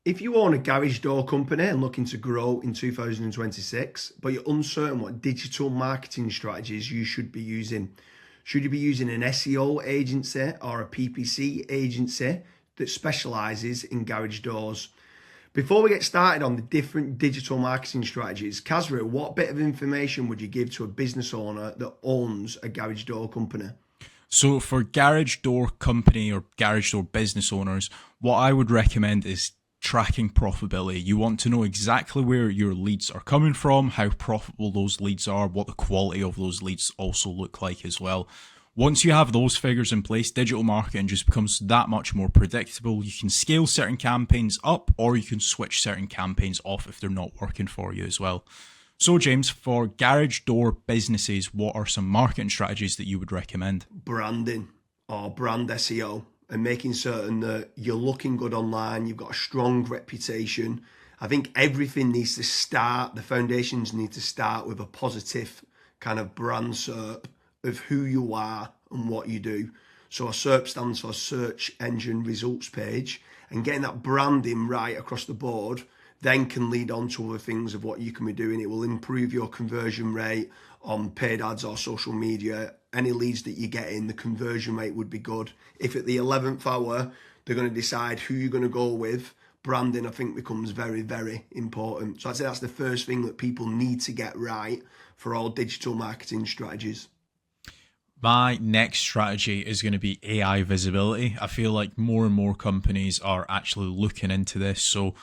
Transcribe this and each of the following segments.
If you own a garage door company and looking to grow in 2026, but you're uncertain what digital marketing strategies you should be using, should you be using an SEO agency or a PPC agency that specializes in garage doors? Before we get started on the different digital marketing strategies, Kasra, what bit of information would you give to a business owner that owns a garage door company? So for garage door company or garage door business owners, what I would recommend is tracking profitability. You want to know exactly where your leads are coming from, how profitable those leads are, what the quality of those leads also look like as well. Once you have those figures in place, digital marketing just becomes that much more predictable. You can scale certain campaigns up or you can switch certain campaigns off if they're not working for you as well. So James, for garage door businesses, what are some marketing strategies that you would recommend? Branding or brand SEO and making certain that you're looking good online, you've got a strong reputation. I think everything needs to start, the foundations need to start with a positive kind of brand SERP of who you are and what you do. So a SERP stands for search engine results page, and getting that branding right across the board then can lead on to other things of what you can be doing. It will improve your conversion rate on paid ads or social media. Any leads that you get in, the conversion rate would be good. If at the 11th hour, they're going to decide who you're going to go with, branding, I think, becomes very, very important. So I'd say that's the first thing that people need to get right for all digital marketing strategies. My next strategy is going to be AI visibility. I feel like more and more companies are actually looking into this. So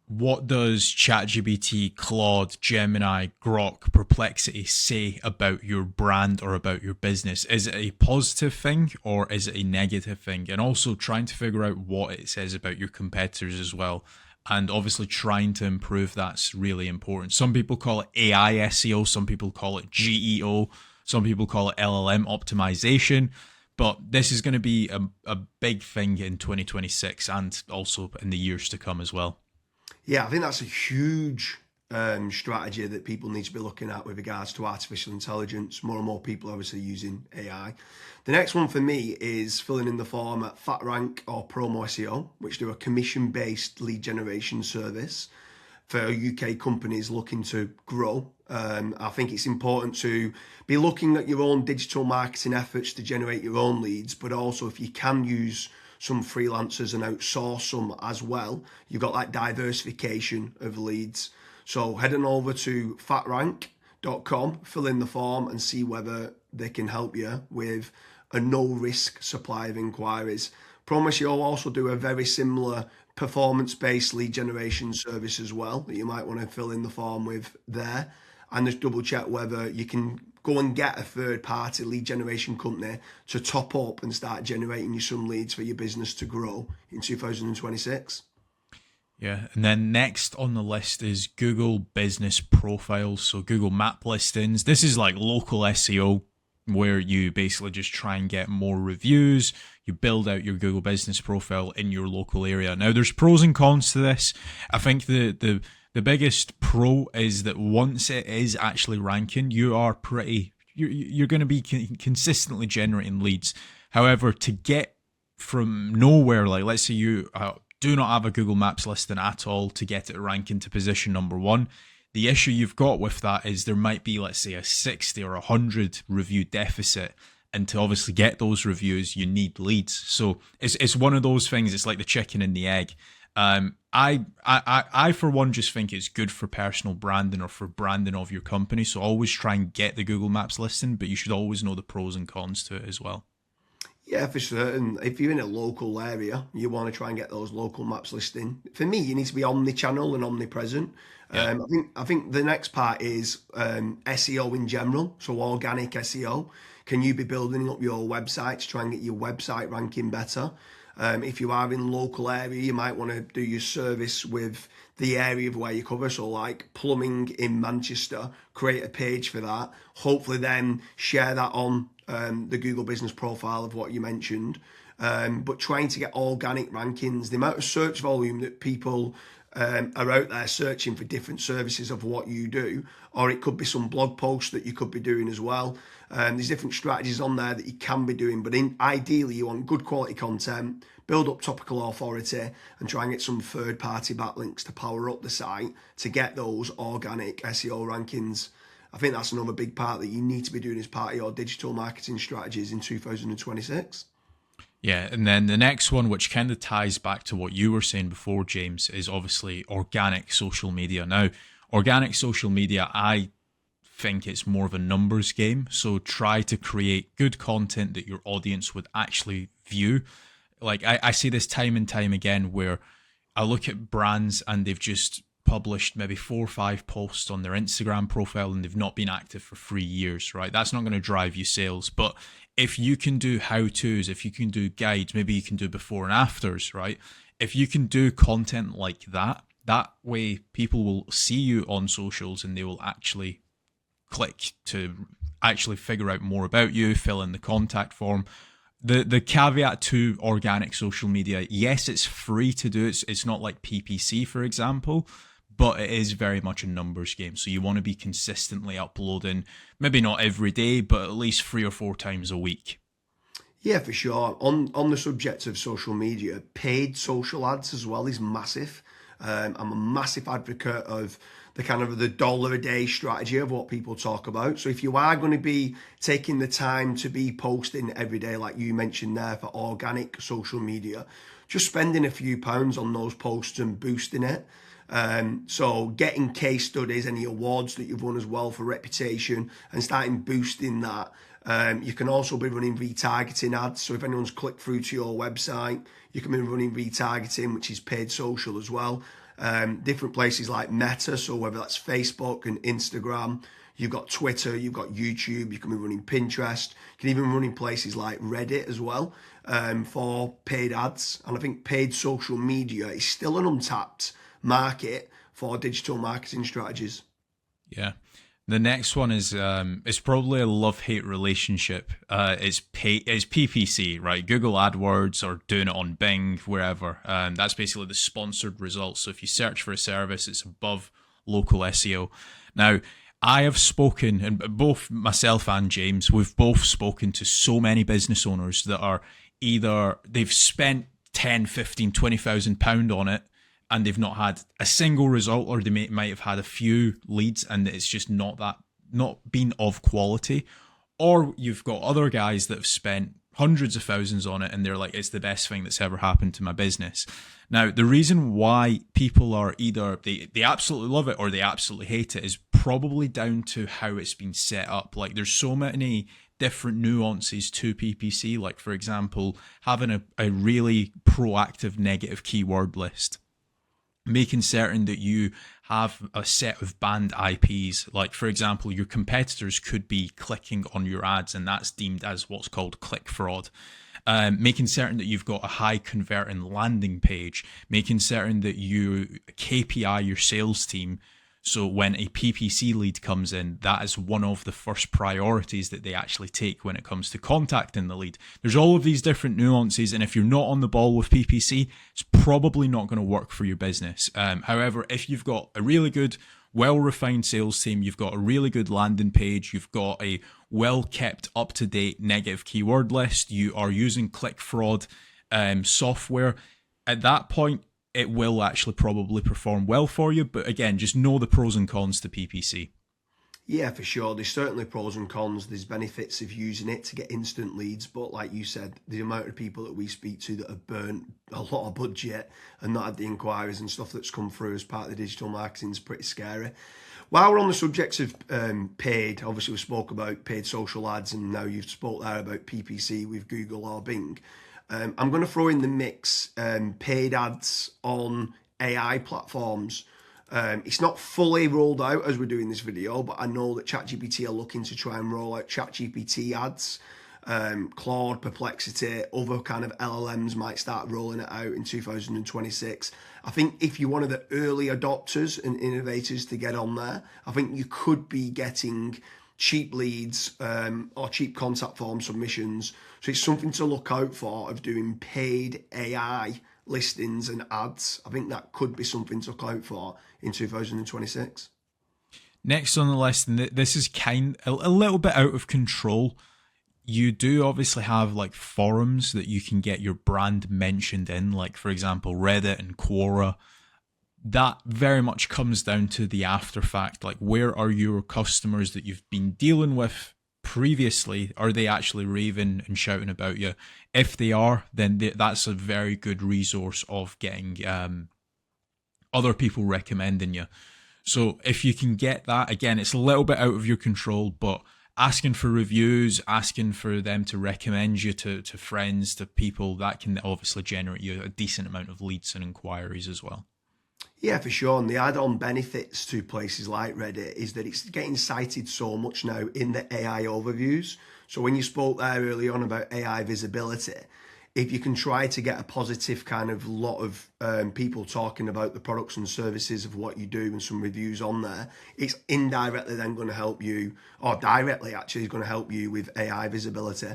what does ChatGPT, Claude, Gemini, Grok, Perplexity say about your brand or about your business? Is it a positive thing or is it a negative thing? And also trying to figure out what it says about your competitors as well. And obviously trying to improve that's really important. Some people call it AI SEO, some people call it GEO, some people call it LLM optimization. But this is going to be a big thing in 2026 and also in the years to come as well. Yeah, I think that's a huge strategy that people need to be looking at with regards to artificial intelligence. More and more people are obviously using AI. The next one for me is filling in the form at FatRank or Promo SEO, which do a commission-based lead generation service for UK companies looking to grow. I think it's important to be looking at your own digital marketing efforts to generate your own leads, but also if you can use some freelancers and outsource some as well, you've got that diversification of leads. So head on over to fatrank.com, fill in the form and see whether they can help you with a no-risk supply of inquiries. Promise you'll also do a very similar performance-based lead generation service as well that you might want to fill in the form with there, and just double check whether you can go and get a third-party lead generation company to top up and start generating you some leads for your business to grow in 2026. Yeah, and then next on the list is Google Business Profiles, so Google Map listings. This is like local SEO where you basically just try and get more reviews. You build out your Google Business Profile in your local area. Now, there's pros and cons to this. I think the biggest pro is that once it is actually ranking, you're going to be consistently generating leads. However, to get from nowhere, like let's say you do not have a Google Maps listing at all, to get it ranking to position number one, the issue you've got with that is there might be, let's say, a 60 or 100 review deficit. And to obviously get those reviews, you need leads. So it's one of those things. It's like the chicken and the egg. I for one just think it's good for personal branding or for branding of your company. So always try and get the Google Maps listing, but you should always know the pros and cons to it as well. Yeah, for certain. If you're in a local area, you want to try and get those local maps listing. For me, you need to be omni-channel and omnipresent. Yeah. I think the next part is SEO in general, so organic SEO. Can you be building up your website to try and get your website ranking better? If you are in local area, you might want to do your service with the area of where you cover. So like plumbing in Manchester, create a page for that. Hopefully then share that on the Google business profile of what you mentioned. but trying to get organic rankings, the amount of search volume that people are out there searching for different services of what you do, or it could be some blog posts that you could be doing as well. There's different strategies on there that you can be doing, but ideally you want good quality content, build up topical authority, and try and get some third-party backlinks to power up the site to get those organic SEO rankings. I think that's another big part that you need to be doing as part of your digital marketing strategies in 2026. Yeah, and then the next one, which kind of ties back to what you were saying before, James, is obviously organic social media. Now, organic social media, I think it's more of a numbers game. So try to create good content that your audience would actually view. Like I see this time and time again where I look at brands and they've just published maybe 4 or 5 posts on their Instagram profile and they've not been active for 3 years, right? That's not going to drive you sales. But if you can do how-tos, if you can do guides, maybe you can do before and afters, right? If you can do content like that, that way people will see you on socials and they will actually click to actually figure out more about you, fill in the contact form. The caveat to organic social media, yes, it's free to do. It's not like PPC, for example, but it is very much a numbers game. So you want to be consistently uploading, maybe not every day, but at least 3 or 4 times a week. Yeah, for sure. On the subject of social media, paid social ads as well is massive. I'm a massive advocate of the kind of the dollar a day strategy of what people talk about. So if you are going to be taking the time to be posting every day, like you mentioned there, for organic social media, just spending a few pounds on those posts and boosting it. So getting case studies, any awards that you've won as well for reputation, and starting boosting that. You can also be running retargeting ads. So if anyone's clicked through to your website, you can be running retargeting, which is paid social as well. Different places like Meta, so whether that's Facebook and Instagram, you've got Twitter, you've got YouTube, you can be running Pinterest, you can even run in places like Reddit as well, for paid ads. And I think paid social media is still an untapped market for digital marketing strategies. Yeah. The next one is it's probably a love-hate relationship. It's PPC, right? Google AdWords or doing it on Bing, wherever. That's basically the sponsored results. So if you search for a service, it's above local SEO. Now, I have spoken, and both myself and James, we've both spoken to so many business owners that are either they've spent 10, 15, 20,000 pound on it, and they've not had a single result, or they might have had a few leads and it's just not been of quality. Or you've got other guys that have spent hundreds of thousands on it and they're like, it's the best thing that's ever happened to my business. Now, the reason why people are either they absolutely love it or they absolutely hate it is probably down to how it's been set up. Like there's so many different nuances to PPC. Like for example, having a really proactive negative keyword list, making certain that you have a set of banned IPs. Like, for example, your competitors could be clicking on your ads, and that's deemed as what's called click fraud. Making certain that you've got a high converting landing page, making certain that you KPI your sales team. So when a PPC lead comes in, that is one of the first priorities that they actually take when it comes to contacting the lead. There's all of these different nuances, and if you're not on the ball with PPC, it's probably not going to work for your business. However, if you've got a really good, well-refined sales team, you've got a really good landing page, you've got a well-kept, up-to-date negative keyword list, you are using click fraud software, at that point, it will actually probably perform well for you. But again, just know the pros and cons to PPC. Yeah, for sure. There's certainly pros and cons. There's benefits of using it to get instant leads. But like you said, the amount of people that we speak to that have burnt a lot of budget and not had the inquiries and stuff that's come through as part of the digital marketing is pretty scary. While we're on the subject of paid, obviously we spoke about paid social ads, and now you've spoke there about PPC with Google or Bing. I'm going to throw in the mix paid ads on AI platforms. It's not fully rolled out as we're doing this video, but I know that ChatGPT are looking to try and roll out ChatGPT ads. Claude, Perplexity, other kind of LLMs might start rolling it out in 2026. I think if you're one of the early adopters and innovators to get on there, I think you could be getting cheap leads or cheap contact form submissions. So it's something to look out for of doing paid AI listings and ads. I think that could be something to look out for in 2026. Next on the list, and this is a little bit out of control. You do obviously have like forums that you can get your brand mentioned in, like for example Reddit and Quora. That very much comes down to the after fact, like where are your customers that you've been dealing with previously, are they actually raving and shouting about you? If they are, then that's a very good resource of getting other people recommending you. So if you can get that, again, it's a little bit out of your control, but asking for reviews, asking for them to recommend you to friends, to people, that can obviously generate you a decent amount of leads and inquiries as well. Yeah, for sure. And the add-on benefits to places like Reddit is that it's getting cited so much now in the AI overviews. So when you spoke there early on about AI visibility, if you can try to get a positive kind of lot of people talking about the products and services of what you do and some reviews on there, it's indirectly then going to help you, or directly actually is going to help you with AI visibility.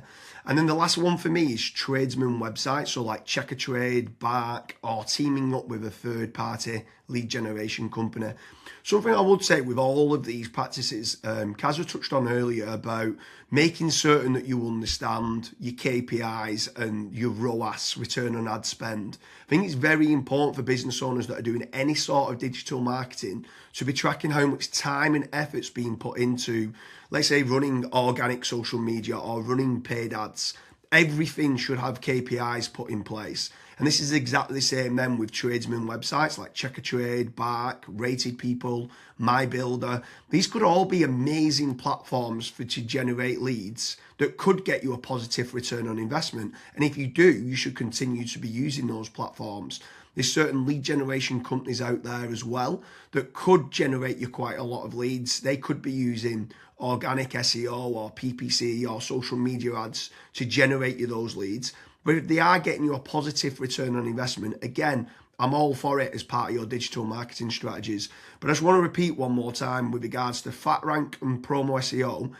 And then the last one for me is tradesman websites. So like Check a Trade, Bark, or teaming up with a third party lead generation company. Something I would say with all of these practices, Kasra touched on earlier about making certain that you understand your KPIs and your ROAS, return on ad spend. I think it's very important for business owners that are doing any sort of digital marketing to be tracking how much time and effort's being put into, let's say, running organic social media or running paid ads. Everything should have KPIs put in place. And this is exactly the same then with tradesman websites like Check a Trade, Bark, Rated People, My Builder. These could all be amazing platforms to generate leads that could get you a positive return on investment. And if you do, you should continue to be using those platforms. There's certain lead generation companies out there as well that could generate you quite a lot of leads. They could be using organic SEO or PPC or social media ads to generate you those leads. But if they are getting you a positive return on investment, again, I'm all for it as part of your digital marketing strategies. But I just want to repeat one more time with regards to FatRank and Promo SEO.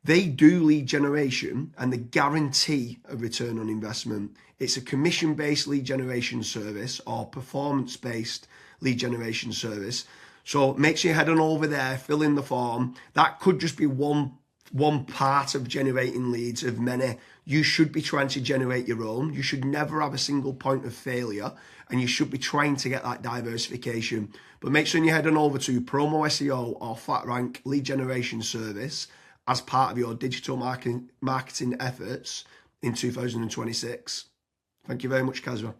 They do lead generation and they guarantee a return on investment. It's a commission-based lead generation service or performance-based lead generation service. So make sure you head on over there, fill in the form. That could just be one part of generating leads of many. You should be trying to generate your own. You should never have a single point of failure, and you should be trying to get that diversification. But make sure you head on over to Promo SEO or FatRank lead generation service as part of your digital marketing efforts in 2026. Thank you very much, Kasra.